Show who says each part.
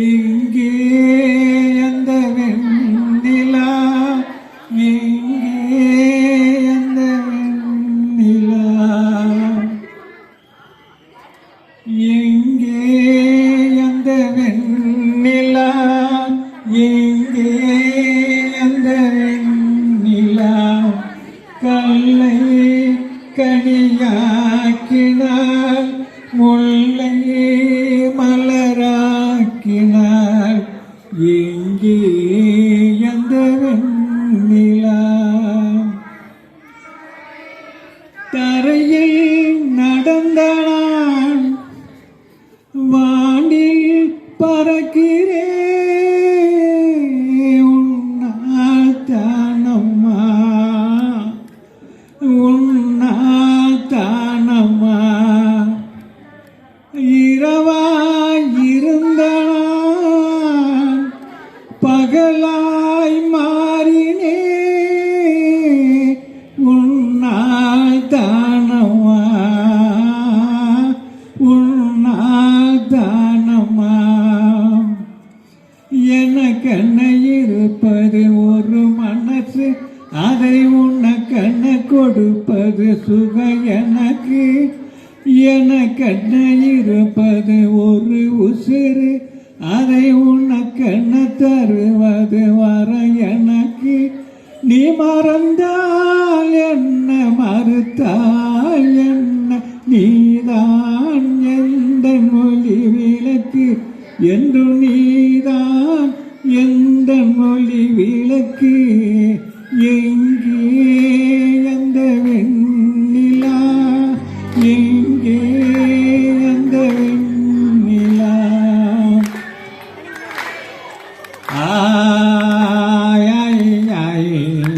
Speaker 1: எங்கே அந்த வெண்ணிலா, எங்கே அந்த வெண்ணிலா, எங்கே அந்த வெண்ணிலா, எங்கே அந்த வெண்ணிலா, கல்லை கனியாக்கினாள், முல்லை மலராக்கினாள், எங்கே அந்த வெண்ணிலா. தரையில் நடந்தான் வானில் பறக்கிறேன், உன்னால் தானம்மா, உன்னால் தானம்மா. இரவாய் இருந்தான் பகலாய் மாறினே, உன்னால் தானம்மா, உன்னால் தானம்மா. எனக்கென்ன இருப்பது ஒரு மனசு, அதை உனக்கென்ன கொடுப்பது சுக எனக்கு. எனக்கென்ன இருப்பது ஒரு உசிறு, அதை உனக்கென்ன தருவது வர எனக்கு. நீ மறந்தால் என்ன, மறுத்தால் என்ன, நீதான் எந்த மொழி விளக்கு என்று, நீதான் எந்த மொழி விளக்கு. எங்கே அந்த வெண்ணிலா, எங்கே அந்த வெண்ணிலா.